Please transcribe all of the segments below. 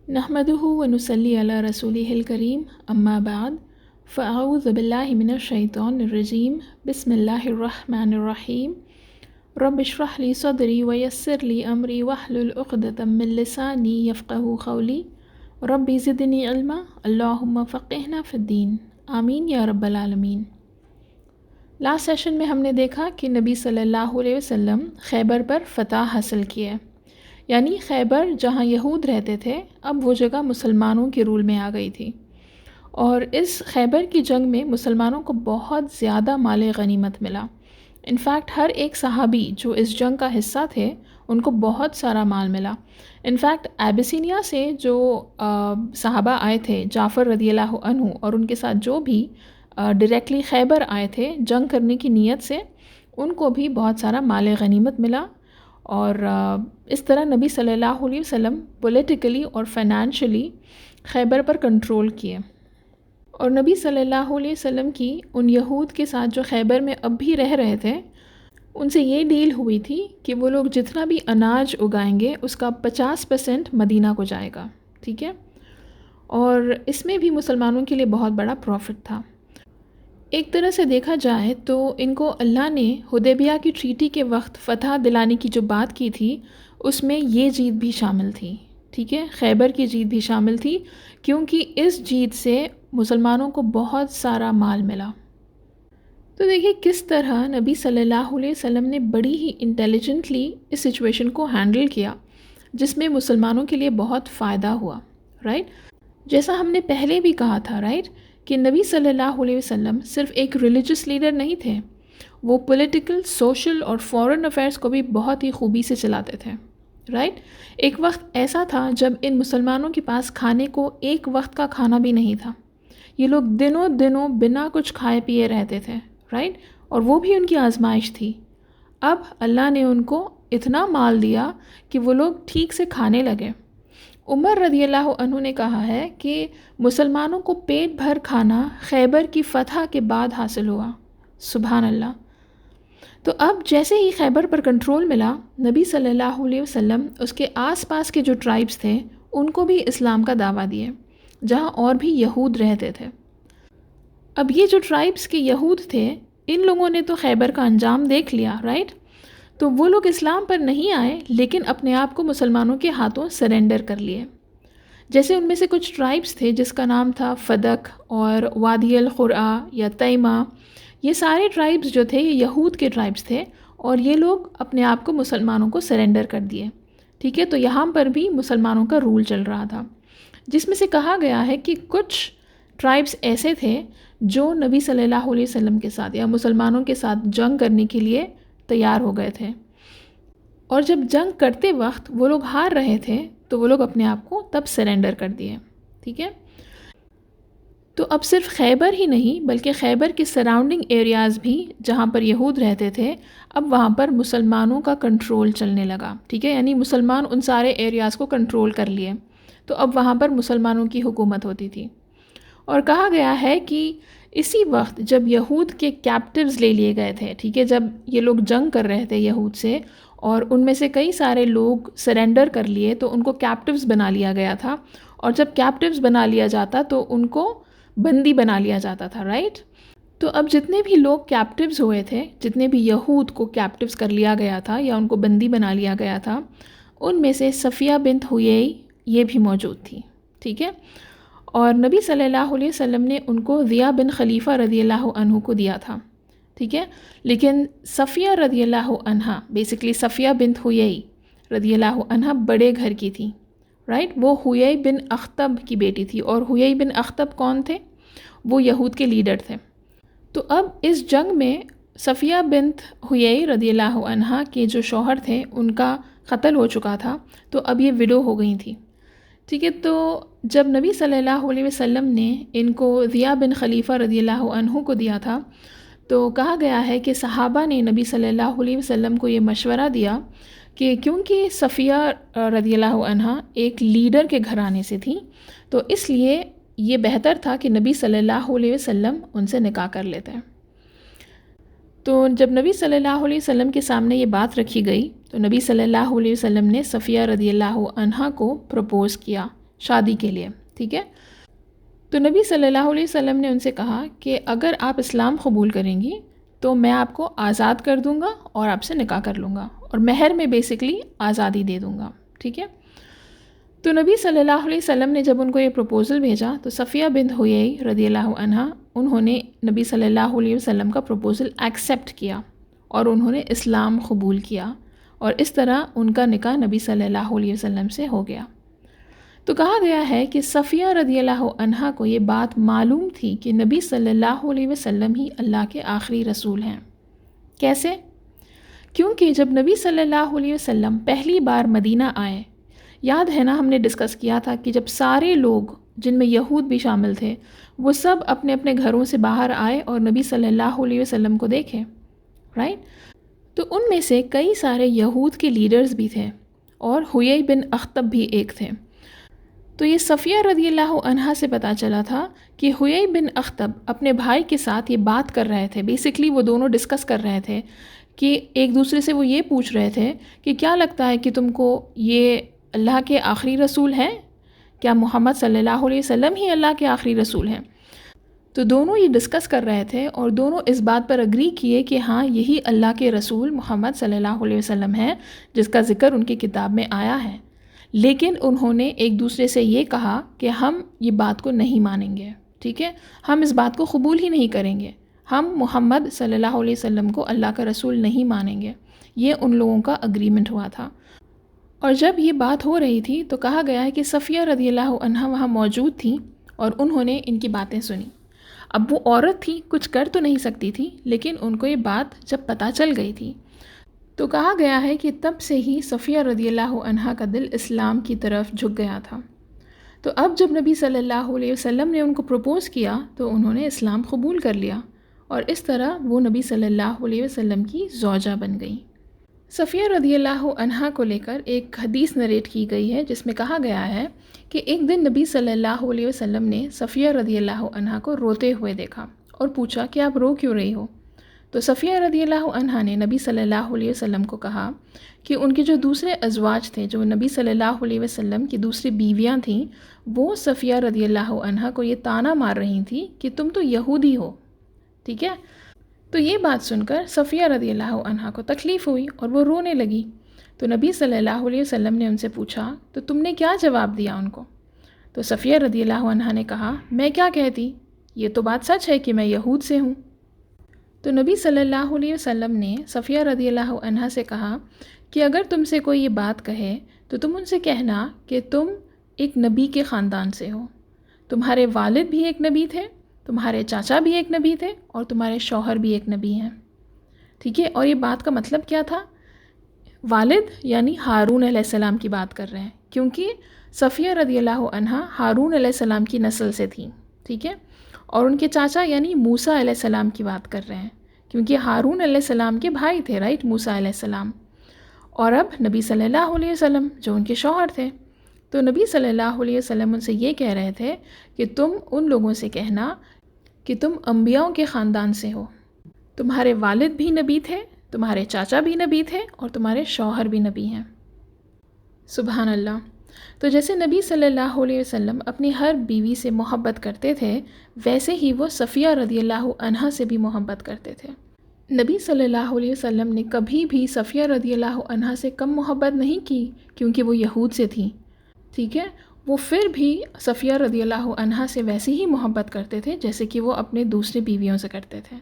نحمده ونصلي على رسوله الكريم اما بعد فاعوذ بالله من الشيطان الرجيم بسم الله الرحمن الرحيم رب اشرح لي صدري ويسر لي امري واحلل عقدة من لساني يفقهوا قولي ربي زدني علما اللهم فقهنا في الدين آمین یا رب العالمین۔ لاسٹ سیشن میں ہم نے دیکھا کہ نبی صلی اللہ علیہ وسلم خیبر پر فتح حاصل کی ہے، یعنی خیبر جہاں یہود رہتے تھے اب وہ جگہ مسلمانوں کے رول میں آ گئی تھی، اور اس خیبر کی جنگ میں مسلمانوں کو بہت زیادہ مال غنیمت ملا۔ انفیکٹ ہر ایک صحابی جو اس جنگ کا حصہ تھے ان کو بہت سارا مال ملا۔ انفیکٹ ایبیسینیا سے جو صحابہ آئے تھے، جعفر رضی اللہ عنہ اور ان کے ساتھ جو بھی ڈائریکٹلی خیبر آئے تھے جنگ کرنے کی نیت سے، ان کو بھی بہت سارا مال غنیمت ملا، اور اس طرح نبی صلی اللہ علیہ وسلم پولیٹیکلی اور فائنینشلی خیبر پر کنٹرول کیے۔ اور نبی صلی اللہ علیہ وسلم کی ان یہود کے ساتھ جو خیبر میں اب بھی رہ رہے تھے، ان سے یہ ڈیل ہوئی تھی کہ وہ لوگ جتنا بھی اناج اگائیں گے اس کا 50% مدینہ کو جائے گا، ٹھیک ہے؟ اور اس میں بھی مسلمانوں کے لیے بہت بڑا پروفٹ تھا۔ ایک طرح سے دیکھا جائے تو ان کو اللہ نے حدیبیہ کی ٹریٹی کے وقت فتح دلانے کی جو بات کی تھی اس میں یہ جیت بھی شامل تھی، ٹھیک ہے؟ خیبر کی جیت بھی شامل تھی، کیونکہ اس جیت سے مسلمانوں کو بہت سارا مال ملا۔ تو دیکھیے کس طرح نبی صلی اللہ علیہ وسلم نے بڑی ہی انٹیلیجنٹلی اس سچویشن کو ہینڈل کیا، جس میں مسلمانوں کے لیے بہت فائدہ ہوا، رائٹ؟ جیسا ہم نے پہلے بھی کہا تھا، رائٹ، کہ نبی صلی اللہ علیہ وسلم صرف ایک ریلیجس لیڈر نہیں تھے، وہ پولیٹیکل، سوشل اور فورن افیئرس کو بھی بہت ہی خوبی سے چلاتے تھے، رائٹ؟ ایک وقت ایسا تھا جب ان مسلمانوں کے پاس کھانے کو ایک وقت کا کھانا بھی نہیں تھا، یہ لوگ دنوں بنا کچھ کھائے پیے رہتے تھے، رائٹ؟ اور وہ بھی ان کی آزمائش تھی۔ اب اللہ نے ان کو اتنا مال دیا کہ وہ لوگ ٹھیک سے کھانے لگے۔ عمر رضی اللہ عنہ نے کہا ہے کہ مسلمانوں کو پیٹ بھر کھانا خیبر کی فتح کے بعد حاصل ہوا، سبحان اللہ۔ تو اب جیسے ہی خیبر پر کنٹرول ملا، نبی صلی اللہ علیہ وسلم اس کے آس پاس کے جو ٹرائبز تھے ان کو بھی اسلام کا دعویٰ دیے، جہاں اور بھی یہود رہتے تھے۔ اب یہ جو ٹرائبز کے یہود تھے، ان لوگوں نے تو خیبر کا انجام دیکھ لیا، رائٹ؟ تو وہ لوگ اسلام پر نہیں آئے، لیکن اپنے آپ کو مسلمانوں کے ہاتھوں سرنڈر کر لیے۔ جیسے ان میں سے کچھ ٹرائبز تھے جس کا نام تھا فدق اور وادی القرآ یا تیمہ، یہ سارے ٹرائبز جو تھے یہ یہود کے ٹرائبز تھے، اور یہ لوگ اپنے آپ کو مسلمانوں کو سرنڈر کر دیے، ٹھیک ہے؟ تو یہاں پر بھی مسلمانوں کا رول چل رہا تھا، جس میں سے کہا گیا ہے کہ کچھ ٹرائبز ایسے تھے جو نبی صلی اللہ علیہ وسلم کے ساتھ یا مسلمانوں کے ساتھ جنگ کرنے کے لیے تیار ہو گئے تھے، اور جب جنگ کرتے وقت وہ لوگ ہار رہے تھے تو وہ لوگ اپنے آپ کو تب سرنڈر کر دیے، ٹھیک ہے؟ تو اب صرف خیبر ہی نہیں بلکہ خیبر کے سراؤنڈنگ ایریاز بھی جہاں پر یہود رہتے تھے، اب وہاں پر مسلمانوں کا کنٹرول چلنے لگا، ٹھیک ہے؟ یعنی مسلمان ان سارے ایریاز کو کنٹرول کر لیے، تو اب وہاں پر مسلمانوں کی حکومت ہوتی تھی۔ اور کہا گیا ہے کہ اسی وقت جب یہود کے کیپٹیوز لے لیے گئے تھے، ٹھیک ہے، جب یہ لوگ جنگ کر رہے تھے یہود سے اور ان میں سے کئی سارے لوگ سرنڈر کر لیے، تو ان کو کیپٹیوز بنا لیا گیا تھا، اور جب کیپٹیوز بنا لیا جاتا تو ان کو بندی بنا لیا جاتا تھا، رائٹ؟ تو اب جتنے بھی لوگ کیپٹیوز ہوئے تھے، جتنے بھی یہود کو کیپٹیوز کر لیا گیا تھا یا ان کو بندی بنا لیا گیا تھا، ان میں سے صفیہ بنت حیی یہ بھی موجود تھی، ٹھیک ہے؟ اور نبی صلی اللہ علیہ وسلم نے ان کو ضیاء بن خلیفہ رضی اللہ عنہ کو دیا تھا، ٹھیک ہے؟ لیکن صفیہ رضی اللہ عنہ، بیسکلی صفیہ بنت حیی رضی اللہ عنہ بڑے گھر کی تھی، رائٹ؟ وہ حیی بن اخطب کی بیٹی تھی، اور حیی بن اخطب کون تھے؟ وہ یہود کے لیڈر تھے۔ تو اب اس جنگ میں صفیہ بنت حیی رضی اللہ عنہ کے جو شوہر تھے ان کا قتل ہو چکا تھا، تو اب یہ وڈو ہو گئی تھی، ٹھیک ہے؟ تو جب نبی صلی اللہ علیہ وسلم نے ان کو ضیاء بن خلیفہ رضی اللہ عنہ کو دیا تھا، تو کہا گیا ہے کہ صحابہ نے نبی صلی اللہ علیہ وسلم کو یہ مشورہ دیا کہ کیونکہ صفیہ رضی اللہ عنہ ایک لیڈر کے گھرانے سے تھی، تو اس لیے یہ بہتر تھا کہ نبی صلی اللہ علیہ وسلم ان سے نکاح کر لیتے ہیں۔ تو جب نبی صلی اللہ علیہ وسلم کے سامنے یہ بات رکھی گئی تو نبی صلی اللہ علیہ وسلم نے صفیہ رضی اللہ عنہا کو پروپوز کیا شادی کے لیے. ٹھیک ہے. تو نبی صلی اللہ علیہ وسلم نے ان سے کہا کہ اگر آپ اسلام قبول کریں گی تو میں آپ کو آزاد کر دوں گا اور آپ سے نکاح کر لوں گا، اور مہر میں بیسکلی آزادی دے دوں گا. ٹھیک ہے. تو نبی صلی اللہ علیہ وسلم نے جب ان کو یہ پروپوزل بھیجا تو صفیہ بنت حیی رضی اللہ عنہا انہوں نے نبی صلی اللہ علیہ وسلم کا پروپوزل ایکسیپٹ کیا اور انہوں نے اسلام قبول کیا، اور اس طرح ان کا نکاح نبی صلی اللہ علیہ وسلم سے ہو گیا. تو کہا گیا ہے کہ صفیہ رضی اللہ عنہا کو یہ بات معلوم تھی کہ نبی صلی اللہ علیہ وسلم ہی اللہ کے آخری رسول ہیں. کیسے؟ کیونکہ جب نبی صلی اللہ علیہ وسلم پہلی بار مدینہ آئے، یاد ہے نا ہم نے ڈسکس کیا تھا کہ جب سارے لوگ جن میں یہود بھی شامل تھے وہ سب اپنے اپنے گھروں سے باہر آئے اور نبی صلی اللہ علیہ وسلم کو دیکھے، رائٹ؟ تو ان میں سے کئی سارے یہود کے لیڈرز بھی تھے اور حیی بن اخطب بھی ایک تھے. تو یہ صفیہ رضی اللہ عنہا سے پتہ چلا تھا کہ حیی بن اخطب اپنے بھائی کے ساتھ یہ بات کر رہے تھے. بیسکلی وہ دونوں ڈسکس کر رہے تھے کہ ایک دوسرے سے وہ یہ پوچھ رہے تھے کہ کیا لگتا ہے کہ تم کو یہ اللہ کے آخری رسول ہیں؟ کیا محمد صلی اللہ علیہ وسلم ہی اللہ کے آخری رسول ہیں؟ تو دونوں یہ ڈسکس کر رہے تھے اور دونوں اس بات پر اگری کیے کہ ہاں یہی اللہ کے رسول محمد صلی اللہ علیہ وسلم ہے جس کا ذکر ان کی کتاب میں آیا ہے. لیکن انہوں نے ایک دوسرے سے یہ کہا کہ ہم یہ بات کو نہیں مانیں گے. ٹھیک ہے، ہم اس بات کو قبول ہی نہیں کریں گے، ہم محمد صلی اللہ علیہ وسلم کو اللہ کا رسول نہیں مانیں گے. یہ ان لوگوں کا اگریمنٹ ہوا تھا. اور جب یہ بات ہو رہی تھی تو کہا گیا ہے کہ صفیہ رضی اللہ عنہا وہاں موجود تھیں اور انہوں نے ان کی باتیں سنی. اب وہ عورت تھی، کچھ کر تو نہیں سکتی تھی، لیکن ان کو یہ بات جب پتہ چل گئی تھی تو کہا گیا ہے کہ تب سے ہی صفیہ رضی اللہ عنہا کا دل اسلام کی طرف جھک گیا تھا. تو اب جب نبی صلی اللہ علیہ وسلم نے ان کو پروپوز کیا تو انہوں نے اسلام قبول کر لیا، اور اس طرح وہ نبی صلی اللہ علیہ وسلم کی زوجہ بن گئی. صفیہ رضی اللہ عنہا کو لے کر ایک حدیث نریٹ کی گئی ہے جس میں کہا گیا ہے کہ ایک دن نبی صلی اللہ علیہ وسلم نے صفیہ رضی اللہ عنہا کو روتے ہوئے دیکھا اور پوچھا کہ آپ رو کیوں رہی ہو؟ تو صفیہ رضی اللہ عنہا نے نبی صلی اللہ علیہ وسلم کو کہا کہ ان کے جو دوسرے ازواج تھے، جو نبی صلی اللہ علیہ وسلم کی دوسری بیویاں تھیں، وہ صفیہ رضی اللہ عنہا کو یہ طعنہ مار رہی تھیں کہ تم تو یہودی ہو. ٹھیک ہے. تو یہ بات سن کر صفیہ رضی اللہ عنہا کو تکلیف ہوئی اور وہ رونے لگی. تو نبی صلی اللہ علیہ وسلم نے ان سے پوچھا تو تم نے کیا جواب دیا ان کو؟ تو صفیہ رضی اللہ عنہا نے کہا میں کیا کہتی، یہ تو بات سچ ہے کہ میں یہود سے ہوں. تو نبی صلی اللہ علیہ وسلم نے صفیہ رضی اللہ عنہا سے کہا کہ اگر تم سے کوئی یہ بات کہے تو تم ان سے کہنا کہ تم ایک نبی کے خاندان سے ہو، تمہارے والد بھی ایک نبی تھے، تمہارے چاچا بھی ایک نبی تھے، اور تمہارے شوہر بھی ایک نبی ہیں. ٹھیک ہے. اور یہ بات کا مطلب کیا تھا؟ والد یعنی ہارون علیہ السلام کی بات کر رہے ہیں، کیونکہ صفیہ رضی اللہ عنہا ہارون علیہ السلام کی نسل سے تھیں. ٹھیک ہے. اور ان کے چاچا یعنی موسیٰ علیہ السلام کی بات کر رہے ہیں، کیونکہ ہارون علیہ السلام کے بھائی تھے، رائٹ، موسیٰ علیہ السلام. اور اب نبی صلی اللہ علیہ وسلم جو ان کے شوہر تھے، تو نبی صلی اللہ علیہ وسلم ان سے یہ کہہ رہے تھے کہ تم ان لوگوں سے کہنا کہ تم انبیاءوں کے خاندان سے ہو، تمہارے والد بھی نبی تھے، تمہارے چاچا بھی نبی تھے، اور تمہارے شوہر بھی نبی ہیں. سبحان اللہ. تو جیسے نبی صلی اللہ علیہ وسلم اپنی ہر بیوی سے محبت کرتے تھے، ویسے ہی وہ صفیہ رضی اللہ عنہا سے بھی محبت کرتے تھے. نبی صلی اللہ علیہ وسلم نے کبھی بھی صفیہ رضی اللہ عنہا سے کم محبت نہیں کی کیونکہ وہ یہود سے تھیں. ٹھیک ہے. وہ پھر بھی صفیہ رضی اللہ عنہا سے ویسے ہی محبت کرتے تھے جیسے کہ وہ اپنے دوسرے بیویوں سے کرتے تھے.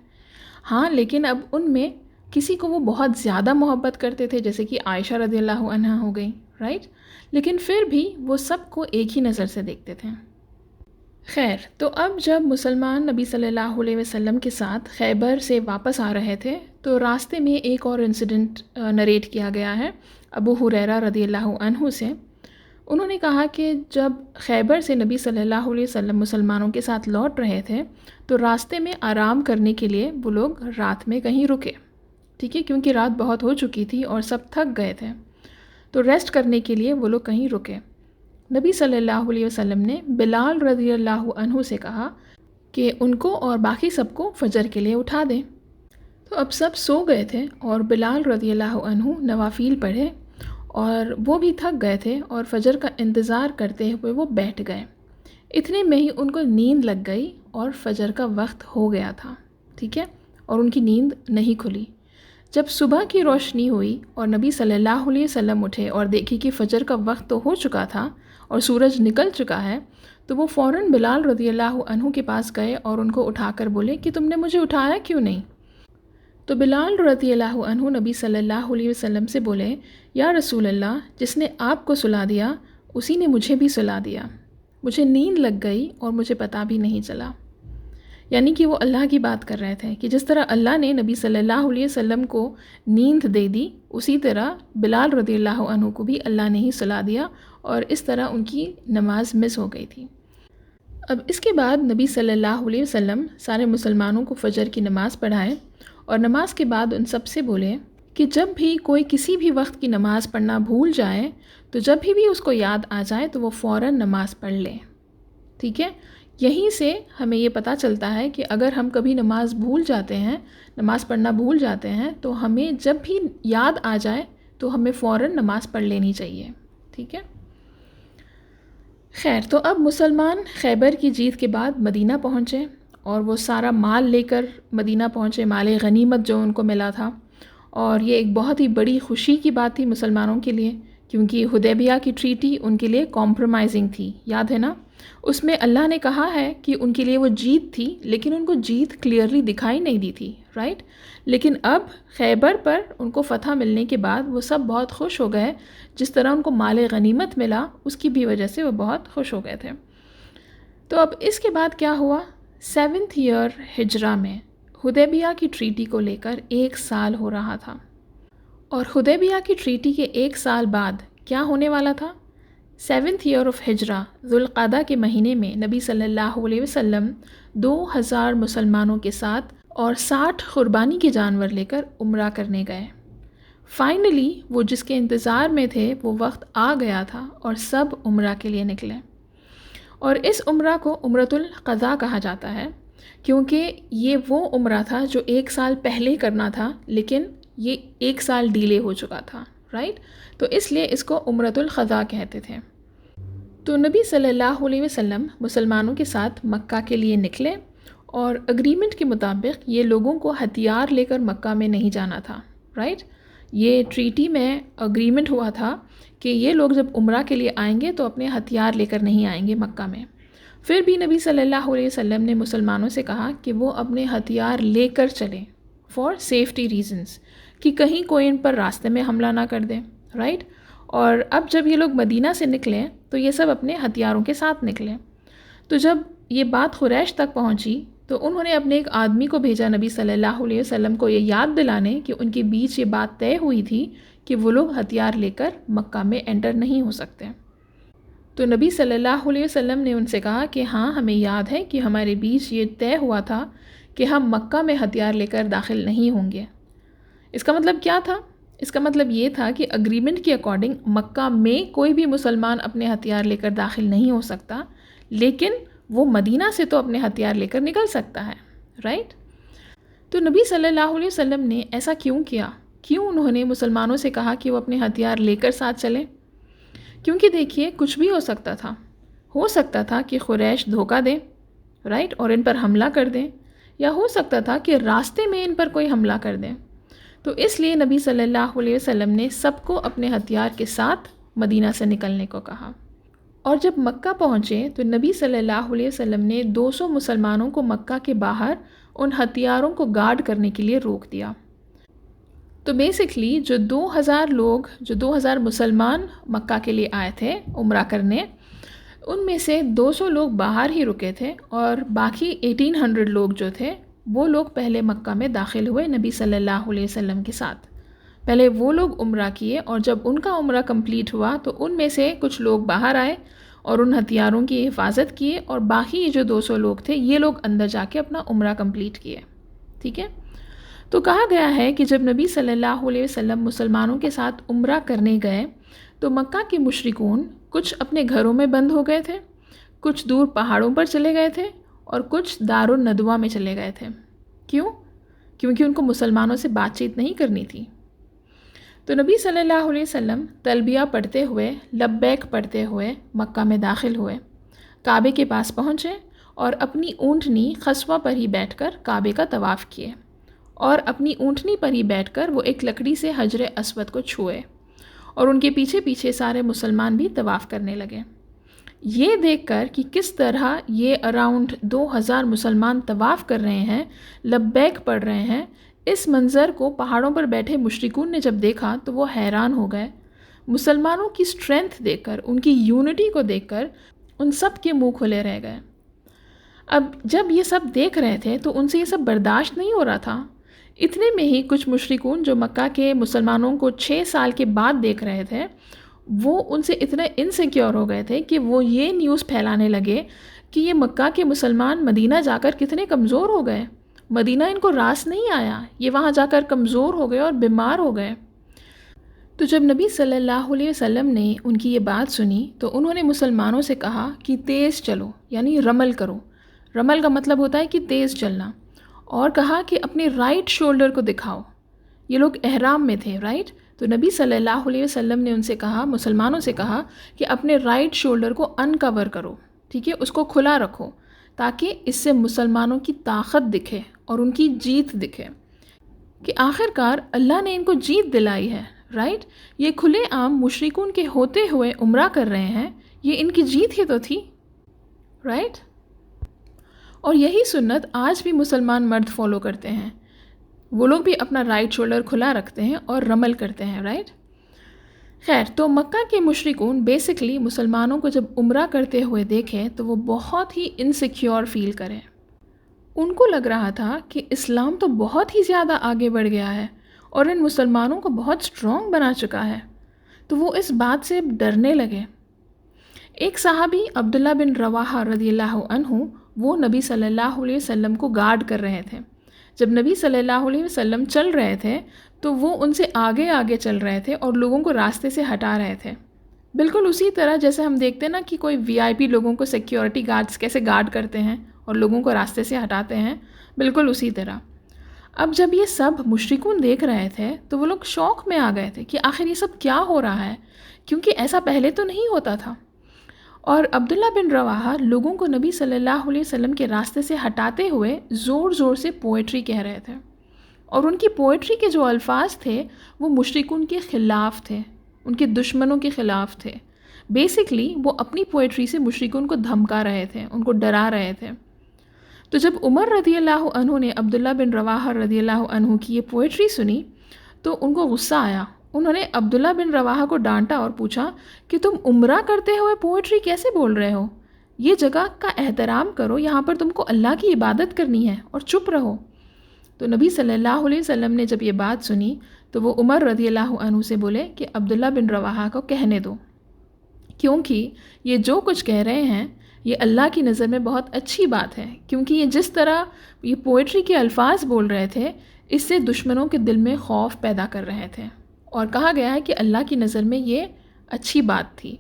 ہاں، لیکن اب ان میں کسی کو وہ بہت زیادہ محبت کرتے تھے جیسے کہ عائشہ رضی اللہ عنہا ہو گئی، رائٹ. لیکن پھر بھی وہ سب کو ایک ہی نظر سے دیکھتے تھے. خیر، تو اب جب مسلمان نبی صلی اللہ علیہ وسلم کے ساتھ خیبر سے واپس آ رہے تھے تو راستے میں ایک اور انسیڈنٹ نریٹ کیا گیا ہے ابو ہریرہ رضی اللہ عنہ سے. انہوں نے کہا کہ جب خیبر سے نبی صلی اللہ علیہ وسلم مسلمانوں کے ساتھ لوٹ رہے تھے تو راستے میں آرام کرنے کے لیے وہ لوگ رات میں کہیں رکے. ٹھیک ہے. کیونکہ رات بہت ہو چکی تھی اور سب تھک گئے تھے، تو ریسٹ کرنے کے لیے وہ لوگ کہیں رکے. نبی صلی اللہ علیہ وسلم نے بلال رضی اللہ عنہ سے کہا کہ ان کو اور باقی سب کو فجر کے لیے اٹھا دیں. تو اب سب سو گئے تھے اور بلال رضی اللہ عنہ نوافل پڑھے اور وہ بھی تھک گئے تھے اور فجر کا انتظار کرتے ہوئے وہ بیٹھ گئے۔ اتنے میں ہی ان کو نیند لگ گئی اور فجر کا وقت ہو گیا تھا، ٹھیک ہے، اور ان کی نیند نہیں کھلی۔ جب صبح کی روشنی ہوئی اور نبی صلی اللہ علیہ وسلم اٹھے اور دیکھی کہ فجر کا وقت تو ہو چکا تھا اور سورج نکل چکا ہے، تو وہ فوراً بلال رضی اللہ عنہ کے پاس گئے اور ان کو اٹھا کر بولے کہ تم نے مجھے اٹھایا کیوں نہیں؟ تو بلال رضی اللہ عنہ نبی صلی اللہ علیہ وسلم سے بولے، یا رسول اللہ، جس نے آپ کو سلا دیا اسی نے مجھے بھی سلا دیا، مجھے نیند لگ گئی اور مجھے پتہ بھی نہیں چلا۔ یعنی کہ وہ اللہ کی بات کر رہے تھے کہ جس طرح اللہ نے نبی صلی اللہ علیہ وسلم کو نیند دے دی، اسی طرح بلال رضی اللہ عنہ کو بھی اللہ نے ہی سلا دیا اور اس طرح ان کی نماز مس ہو گئی تھی۔ اب اس کے بعد نبی صلی اللہ علیہ وسلم سارے مسلمانوں کو فجر کی نماز پڑھائے اور نماز کے بعد ان سب سے بولے کہ جب بھی کوئی کسی بھی وقت کی نماز پڑھنا بھول جائے تو جب بھی اس کو یاد آ جائے تو وہ فوراً نماز پڑھ لے، ٹھیک ہے۔ یہیں سے ہمیں یہ پتہ چلتا ہے کہ اگر ہم کبھی نماز بھول جاتے ہیں، نماز پڑھنا بھول جاتے ہیں، تو ہمیں جب بھی یاد آ جائے تو ہمیں فوراً نماز پڑھ لینی چاہیے، ٹھیک ہے۔ خیر، تو اب مسلمان خیبر کی جیت کے بعد مدینہ پہنچے اور وہ سارا مال لے کر مدینہ پہنچے، مال غنیمت جو ان کو ملا تھا، اور یہ ایک بہت ہی بڑی خوشی کی بات تھی مسلمانوں کے لیے، کیونکہ حدیبیہ کی ٹریٹی ان کے لیے کمپرومائزنگ تھی، یاد ہے نا؟ اس میں اللہ نے کہا ہے کہ ان کے لیے وہ جیت تھی، لیکن ان کو جیت کلیئرلی دکھائی نہیں دی تھی، رائٹ؟ لیکن اب خیبر پر ان کو فتح ملنے کے بعد وہ سب بہت خوش ہو گئے، جس طرح ان کو مال غنیمت ملا اس کی بھی وجہ سے وہ بہت خوش ہو گئے تھے۔ تو اب اس کے بعد کیا ہوا؟ 7th ایئر ہجرہ میں حدیبیہ کی ٹریٹی کو لے کر 1 سال ہو رہا تھا، اور حدیبیہ کی ٹریٹی کے 1 سال بعد کیا ہونے والا تھا؟ 7th ایئر آف ہجرہ ذوالقعدہ کے مہینے میں نبی صلی اللہ علیہ وسلم 2000 مسلمانوں کے ساتھ اور 60 قربانی کے جانور لے کر عمرہ کرنے گئے۔ فائنلی وہ جس کے انتظار میں تھے وہ وقت آ گیا تھا اور سب عمرہ کے لیے نکلے، اور اس عمرہ کو عمرۃ القضاء کہا جاتا ہے، کیونکہ یہ وہ عمرہ تھا جو 1 سال پہلے کرنا تھا لیکن یہ 1 سال ڈیلے ہو چکا تھا، رائٹ؟ تو اس لیے اس کو عمرۃ القضاء کہتے تھے۔ تو نبی صلی اللہ علیہ وسلم مسلمانوں کے ساتھ مکہ کے لیے نکلے، اور اگریمنٹ کے مطابق یہ لوگوں کو ہتھیار لے کر مکہ میں نہیں جانا تھا، رائٹ؟ یہ ٹریٹی میں اگریمنٹ ہوا تھا کہ یہ لوگ جب عمرہ کے لیے آئیں گے تو اپنے ہتھیار لے کر نہیں آئیں گے مکہ میں۔ پھر بھی نبی صلی اللہ علیہ وسلم نے مسلمانوں سے کہا کہ وہ اپنے ہتھیار لے کر چلیں فار سیفٹی ریزنز، کہ کہیں کوئی ان پر راستے میں حملہ نہ کر دے، رائٹ؟ اور اب جب یہ لوگ مدینہ سے نکلیں تو یہ سب اپنے ہتھیاروں کے ساتھ نکلیں۔ تو جب یہ بات قریش تک پہنچی تو انہوں نے اپنے ایک آدمی کو بھیجا نبی صلی اللہ علیہ وسلم کو یہ یاد دلانے کہ ان کے بیچ یہ بات طے ہوئی تھی کہ وہ لوگ ہتھیار لے کر مکہ میں انٹر نہیں ہو سکتے۔ تو نبی صلی اللہ علیہ وسلم نے ان سے کہا کہ ہاں، ہمیں یاد ہے کہ ہمارے بیچ یہ طے ہوا تھا کہ ہم مکہ میں ہتھیار لے کر داخل نہیں ہوں گے۔ اس کا مطلب کیا تھا؟ اس کا مطلب یہ تھا کہ اگریمنٹ کے اکارڈنگ مکہ میں کوئی بھی مسلمان اپنے ہتھیار لے کر داخل نہیں ہو سکتا، لیکن وہ مدینہ سے تو اپنے ہتھیار لے کر نکل سکتا ہے، رائٹ؟ تو نبی صلی اللہ علیہ وسلم نے ایسا کیوں کیا؟ کیوں انہوں نے مسلمانوں سے کہا کہ وہ اپنے ہتھیار لے کر ساتھ چلیں؟ کیونکہ دیکھیے، کچھ بھی ہو سکتا تھا کہ قریش دھوکہ دیں، رائٹ، اور ان پر حملہ کر دیں، یا ہو سکتا تھا کہ راستے میں ان پر کوئی حملہ کر دیں۔ تو اس لیے نبی صلی اللہ علیہ وسلم نے سب کو اپنے ہتھیار کے ساتھ مدینہ سے نکلنے کو کہا۔ اور جب مکہ پہنچے تو نبی صلی اللہ علیہ وسلم نے 200 مسلمانوں کو مکہ کے باہر ان ہتھیاروں کو گارڈ کرنے کے لیے روک دیا۔ تو بیسکلی جو 2000 مسلمان مکہ کے لیے آئے تھے عمرہ کرنے، ان میں سے 200 لوگ باہر ہی رکے تھے، اور باقی 1800 لوگ جو تھے وہ لوگ پہلے مکہ میں داخل ہوئے نبی صلی اللہ علیہ وسلم کے ساتھ۔ پہلے وہ لوگ عمرہ کیے، اور جب ان کا عمرہ کمپلیٹ ہوا تو ان میں سے کچھ لوگ باہر آئے اور ان ہتھیاروں کی حفاظت کیے، اور باقی جو 200 لوگ تھے یہ لوگ اندر جا کے اپنا عمرہ کمپلیٹ کیے، ٹھیک ہے؟ تو کہا گیا ہے کہ جب نبی صلی اللہ علیہ وسلم مسلمانوں کے ساتھ عمرہ کرنے گئے تو مکہ کے مشرکون کچھ اپنے گھروں میں بند ہو گئے تھے، کچھ دور پہاڑوں پر چلے گئے تھے، اور کچھ دارالندوہ میں چلے گئے تھے۔ کیوں؟ کیونکہ ان کو مسلمانوں سے بات چیت نہیں کرنی تھی۔ تو نبی صلی اللہ علیہ وسلم تلبیہ پڑھتے ہوئے، لبیک پڑھتے ہوئے مکہ میں داخل ہوئے، کعبے کے پاس پہنچے اور اپنی اونٹنی خصوہ پر ہی بیٹھ کر کعبے کا طواف کیے، اور اپنی اونٹنی پر ہی بیٹھ کر وہ ایک لکڑی سے حجر اسود کو چھوئے، اور ان کے پیچھے پیچھے سارے مسلمان بھی طواف کرنے لگے۔ یہ دیکھ کر کہ کس طرح یہ اراؤنڈ 2000 مسلمان طواف کر رہے ہیں، لبیک پڑھ رہے ہیں، اس منظر کو پہاڑوں پر بیٹھے مشرکون نے جب دیکھا تو وہ حیران ہو گئے۔ مسلمانوں کی اسٹرینتھ دیکھ کر، ان کی یونٹی کو دیکھ کر ان سب کے منہ کھلے رہ گئے۔ اب جب یہ سب دیکھ رہے تھے تو ان سے یہ سب برداشت نہیں ہو رہا تھا۔ اتنے میں ہی کچھ مشرکون جو مکہ کے مسلمانوں کو 6 سال کے بعد دیکھ رہے تھے، وہ ان سے اتنے انسیکیور ہو گئے تھے کہ وہ یہ نیوز پھیلانے لگے کہ یہ مکہ کے مسلمان مدینہ جا کر کتنے کمزور ہو گئے، مدینہ ان کو راس نہیں آیا، یہ وہاں جا کر کمزور ہو گئے اور بیمار ہو گئے۔ تو جب نبی صلی اللہ علیہ وسلم نے ان کی یہ بات سنی تو انہوں نے مسلمانوں سے کہا کہ تیز چلو، یعنی رمل کرو۔ رمل کا مطلب ہوتا ہے کہ تیز چلنا، اور کہا کہ اپنے رائٹ شولڈر کو دکھاؤ۔ یہ لوگ احرام میں تھے، رائٹ؟ تو نبی صلی اللہ علیہ وسلم نے ان سے کہا، مسلمانوں سے کہا کہ اپنے رائٹ شولڈر کو انکور کرو، ٹھیک ہے، اس کو کھلا رکھو، تاکہ اس سے مسلمانوں کی طاقت دکھے اور ان کی جیت دکھے کہ آخر کار اللہ نے ان کو جیت دلائی ہے، رائٹ؟ یہ کھلے عام مشرکون کے ہوتے ہوئے عمرہ کر رہے ہیں، یہ ان کی جیت ہی تو تھی، رائٹ؟ اور یہی سنت آج بھی مسلمان مرد فالو کرتے ہیں، وہ لوگ بھی اپنا رائٹ شولڈر کھلا رکھتے ہیں اور رمل کرتے ہیں، رائٹ؟ خیر، تو مکہ کے مشرکون بیسکلی مسلمانوں کو جب عمرہ کرتے ہوئے دیکھے تو وہ بہت ہی انسیکیور فیل کرے۔ ان کو لگ رہا تھا کہ اسلام تو بہت ہی زیادہ آگے بڑھ گیا ہے اور ان مسلمانوں کو بہت اسٹرانگ بنا چکا ہے، تو وہ اس بات سے ڈرنے لگے۔ ایک صحابی عبداللہ بن رواحہ رضی اللہ عنہ، وہ نبی صلی اللہ علیہ وسلم کو گارڈ کر رہے تھے۔ جب نبی صلی اللہ علیہ وسلم چل رہے تھے تو وہ ان سے آگے آگے چل رہے تھے اور لوگوں کو راستے سے ہٹا رہے تھے، بالکل اسی طرح جیسے ہم دیکھتے ہیں نا کہ کوئی VIP لوگوں کو سیکیورٹی گارڈز کیسے گارڈ کرتے ہیں اور لوگوں کو راستے سے ہٹاتے ہیں، بالکل اسی طرح۔ اب جب یہ سب مشرکون دیکھ رہے تھے تو وہ لوگ شوق میں آ گئے تھے کہ آخر یہ سب کیا ہو رہا ہے، کیونکہ ایسا پہلے تو نہیں ہوتا تھا۔ اور عبداللہ بن رواحہ لوگوں کو نبی صلی اللہ علیہ وسلم کے راستے سے ہٹاتے ہوئے زور زور سے پوئٹری کہہ رہے تھے، اور ان کی پوئٹری کے جو الفاظ تھے وہ مشرکون کے خلاف تھے، ان کے دشمنوں کے خلاف تھے۔ بیسکلی وہ اپنی پوئٹری سے مشرکون کو دھمکا رہے تھے، ان کو ڈرا رہے تھے۔ تو جب عمر رضی اللہ عنہ نے عبداللہ بن رواحہ رضی اللہ عنہ کی یہ پوئٹری سنی تو ان کو غصہ آیا۔ انہوں نے عبداللہ بن رواحہ کو ڈانٹا اور پوچھا کہ تم عمرہ کرتے ہوئے پوئٹری کیسے بول رہے ہو؟ یہ جگہ کا احترام کرو، یہاں پر تم کو اللہ کی عبادت کرنی ہے، اور چپ رہو۔ تو نبی صلی اللہ علیہ وسلم نے جب یہ بات سنی تو وہ عمر رضی اللہ عنہ سے بولے کہ عبداللہ بن رواحہ کو کہنے دو، کیونکہ یہ جو کچھ کہہ رہے ہیں یہ اللہ کی نظر میں بہت اچھی بات ہے، کیونکہ یہ جس طرح یہ پوئٹری کے الفاظ بول رہے تھے اس سے دشمنوں کے دل میں خوف پیدا کر رہے تھے، اور کہا گیا ہے کہ اللہ کی نظر میں یہ اچھی بات تھی۔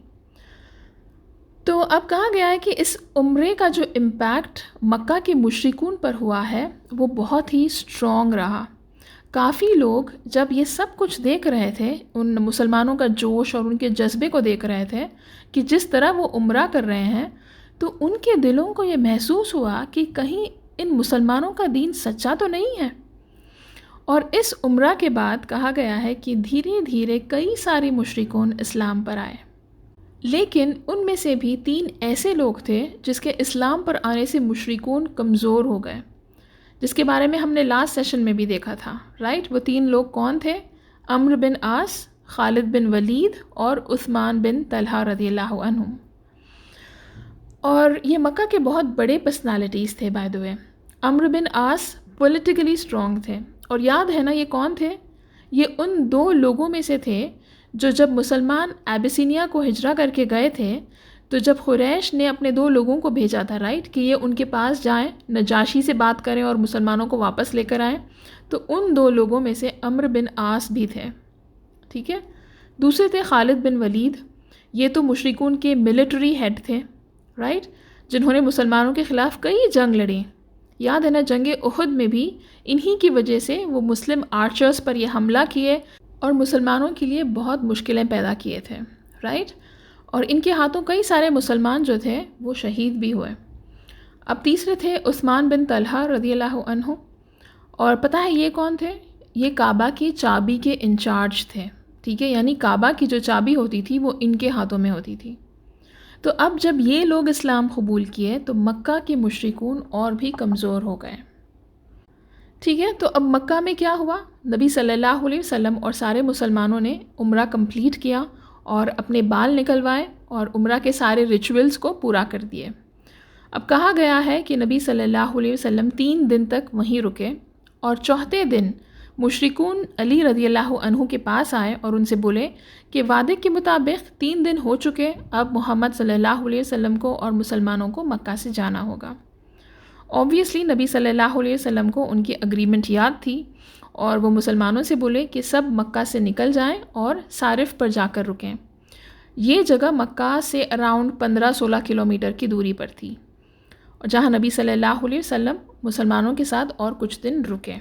تو اب کہا گیا ہے کہ اس عمرے کا جو امپیکٹ مکہ کے مشرکون پر ہوا ہے وہ بہت ہی اسٹرانگ رہا۔ کافی لوگ جب یہ سب کچھ دیکھ رہے تھے، ان مسلمانوں کا جوش اور ان کے جذبے کو دیکھ رہے تھے کہ جس طرح وہ عمرہ کر رہے ہیں، تو ان کے دلوں کو یہ محسوس ہوا کہ کہیں ان مسلمانوں کا دین سچا تو نہیں ہے۔ اور اس عمرہ کے بعد کہا گیا ہے کہ دھیرے دھیرے کئی سارے مشرکون اسلام پر آئے، لیکن ان میں سے بھی 3 ایسے لوگ تھے جس کے اسلام پر آنے سے مشرکون کمزور ہو گئے، جس کے بارے میں ہم نے لاسٹ سیشن میں بھی دیکھا تھا، رائٹ؟ وہ 3 لوگ کون تھے؟ عمرو بن عاص، خالد بن ولید اور عثمان بن طلحہ رضی اللہ عنہ۔ اور یہ مکہ کے بہت بڑے پرسنالٹیز تھے، by the way. Amr ibn Aas politically strong تھے، اور یاد ہے نا یہ کون تھے؟ یہ ان 2 لوگوں میں سے تھے جو جب مسلمان ایبیسینیا کو ہجرہ کر کے گئے تھے تو جب قریش نے اپنے 2 لوگوں کو بھیجا تھا، رائٹ، کہ یہ ان کے پاس جائیں، نجاشی سے بات کریں اور مسلمانوں کو واپس لے کر آئیں، تو ان 2 لوگوں میں سے عمرو بن عاص بھی تھے، ٹھیک ہے؟ دوسرے تھے خالد بن ولید، یہ تو مشرکون کے ملٹری ہیڈ تھے، رائٹ، جنہوں نے مسلمانوں کے خلاف کئی جنگ لڑیں۔ یاد ہے نا جنگ احد میں بھی انہی کی وجہ سے وہ مسلم آرچرز پر یہ حملہ کیے اور مسلمانوں کے لیے بہت مشکلیں پیدا کیے تھے، رائٹ؟ اور ان کے ہاتھوں کئی سارے مسلمان جو تھے وہ شہید بھی ہوئے۔ اب تیسرے تھے عثمان بن طلحہ رضی اللہ عنہ، اور پتہ ہے یہ کون تھے؟ یہ کعبہ کی چابی کے انچارج تھے، ٹھیک ہے؟ یعنی کعبہ کی جو چابی ہوتی تھی وہ ان کے ہاتھوں میں ہوتی تھی۔ تو اب جب یہ لوگ اسلام قبول کیے تو مکہ کے مشرکون اور بھی کمزور ہو گئے، ٹھیک ہے؟ تو اب مکہ میں کیا ہوا؟ نبی صلی اللہ علیہ وسلم اور سارے مسلمانوں نے عمرہ کمپلیٹ کیا اور اپنے بال نکلوائے اور عمرہ کے سارے ریچولز کو پورا کر دیے۔ اب کہا گیا ہے کہ نبی صلی اللہ علیہ وسلم 3 دن تک وہیں رکے، اور چوتھے دن مشرکون علی رضی اللہ عنہ کے پاس آئے اور ان سے بولے کہ وعدے کے مطابق 3 دن ہو چکے، اب محمد صلی اللہ علیہ وسلم کو اور مسلمانوں کو مکہ سے جانا ہوگا۔ اوبویسلی نبی صلی اللہ علیہ وسلم کو ان کی اگریمنٹ یاد تھی، اور وہ مسلمانوں سے بولے کہ سب مکہ سے نکل جائیں اور صارف پر جا کر رکیں۔ یہ جگہ مکہ سے اراؤنڈ 15-16 کلومیٹر کی دوری پر تھی، جہاں نبی صلی اللہ علیہ وسلم مسلمانوں کے ساتھ اور کچھ دن رکے۔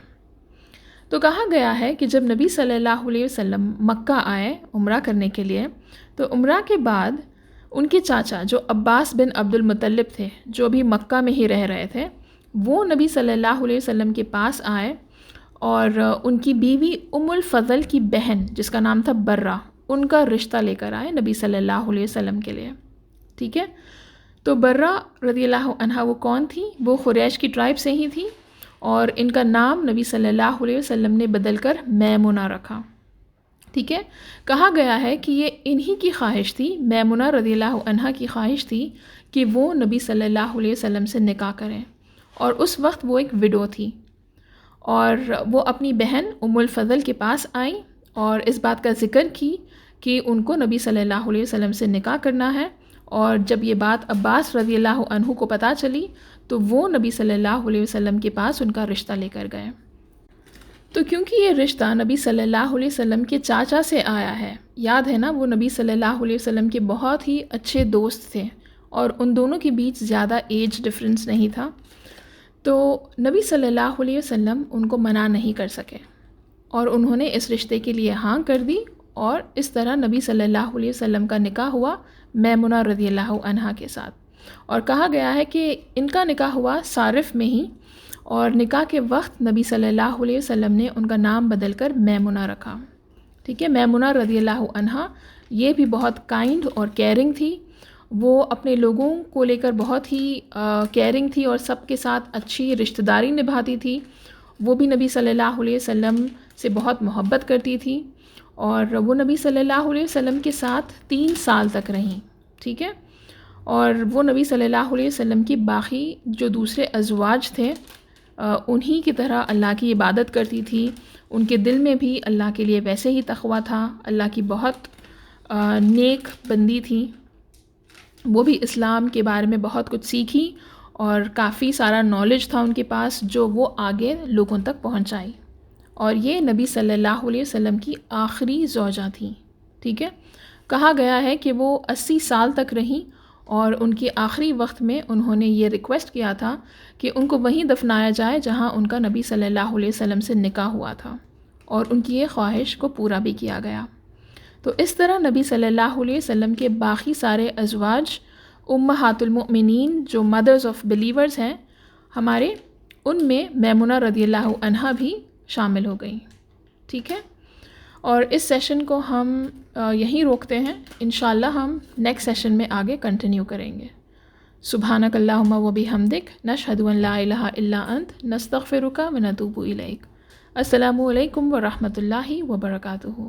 تو کہا گیا ہے کہ جب نبی صلی اللہ علیہ وسلم مکہ آئے عمرہ کرنے کے لیے، تو عمرہ کے بعد ان کے چاچا جو عباس بن عبد المطلب تھے، جو بھی مکہ میں ہی رہ رہے تھے، وہ نبی صلی اللہ علیہ وسلم کے پاس آئے اور ان کی بیوی ام الفضل کی بہن جس کا نام تھا برہ، ان کا رشتہ لے کر آئے نبی صلی اللہ علیہ وسلم کے لیے، ٹھیک ہے؟ تو برہ رضی اللہ عنہا وہ کون تھی؟ وہ قریش کی ٹرائب سے ہی تھی، اور ان کا نام نبی صلی اللہ علیہ وسلم نے بدل کر میمونہ رکھا، ٹھیک ہے؟ کہا گیا ہے کہ یہ انہی کی خواہش تھی، میمونہ رضی اللہ عنہا کی خواہش تھی کہ وہ نبی صلی اللہ علیہ وسلم سے نکاح کریں، اور اس وقت وہ ایک وڈو تھی، اور وہ اپنی بہن ام الفضل کے پاس آئیں اور اس بات کا ذکر کی کہ ان کو نبی صلی اللہ علیہ وسلم سے نکاح کرنا ہے۔ اور جب یہ بات عباس رضی اللہ عنہ کو پتہ چلی تو وہ نبی صلی اللہ علیہ وسلم کے پاس ان کا رشتہ لے کر گئے۔ تو کیونکہ یہ رشتہ نبی صلی اللہ علیہ وسلم کے چاچا سے آیا ہے، یاد ہے نا، وہ نبی صلی اللہ علیہ وسلم کے بہت ہی اچھے دوست تھے اور ان دونوں کے بیچ زیادہ ایج ڈفرینس نہیں تھا، تو نبی صلی اللہ علیہ وسلم ان کو منع نہیں کر سکے اور انہوں نے اس رشتے کے لیے ہاں کر دی، اور اس طرح نبی صلی اللہ علیہ وسلم کا نکاح ہوا میمونہ رضی اللہ عنہا کے ساتھ۔ اور کہا گیا ہے کہ ان کا نکاح ہوا صارف میں ہی، اور نکاح کے وقت نبی صلی اللہ علیہ وسلم نے ان کا نام بدل کر میمونہ رکھا، ٹھیک ہے؟ میمونہ رضی اللہ عنہا یہ بھی بہت کائنڈ اور کیئرنگ تھی، وہ اپنے لوگوں کو لے کر بہت ہی کیئرنگ تھی اور سب کے ساتھ اچھی رشتہ داری نبھاتی تھی۔ وہ بھی نبی صلی اللہ علیہ وسلم سے بہت محبت کرتی تھی، اور وہ نبی صلی اللہ علیہ وسلم کے ساتھ 3 سال تک رہیں، ٹھیک ہے؟ اور وہ نبی صلی اللہ علیہ وسلم کی باقی جو دوسرے ازواج تھے انہی کی طرح اللہ کی عبادت کرتی تھی، ان کے دل میں بھی اللہ کے لیے ویسے ہی تقویٰ تھا، اللہ کی بہت نیک بندی تھی، وہ بھی اسلام کے بارے میں بہت کچھ سیکھی اور کافی سارا نالج تھا ان کے پاس جو وہ آگے لوگوں تک پہنچائی، اور یہ نبی صلی اللہ علیہ وسلم کی آخری زوجہ تھیں، ٹھیک ہے؟ کہا گیا ہے کہ وہ 80 سال تک رہیں، اور ان کی آخری وقت میں انہوں نے یہ ریکویسٹ کیا تھا کہ ان کو وہیں دفنایا جائے جہاں ان کا نبی صلی اللہ علیہ وسلم سے نکاح ہوا تھا، اور ان کی یہ خواہش کو پورا بھی کیا گیا۔ تو اس طرح نبی صلی اللہ علیہ وسلم کے باقی سارے ازواج امہات المؤمنین جو مدرز آف بلیورز ہیں ہمارے، ان میں میمونہ رضی اللہ عنہا بھی شامل ہو گئیں، ٹھیک ہے؟ اور اس سیشن کو ہم یہیں روکتے ہیں، انشاءاللہ ہم نیکسٹ سیشن میں آگے کنٹینیو کریں گے۔ سبحانک اللہم و بحمدک، نشہد ان لا الہ الا انت، نستغفرک و نتوب الیک۔ السلام علیکم ورحمۃ اللہ وبرکاتہ۔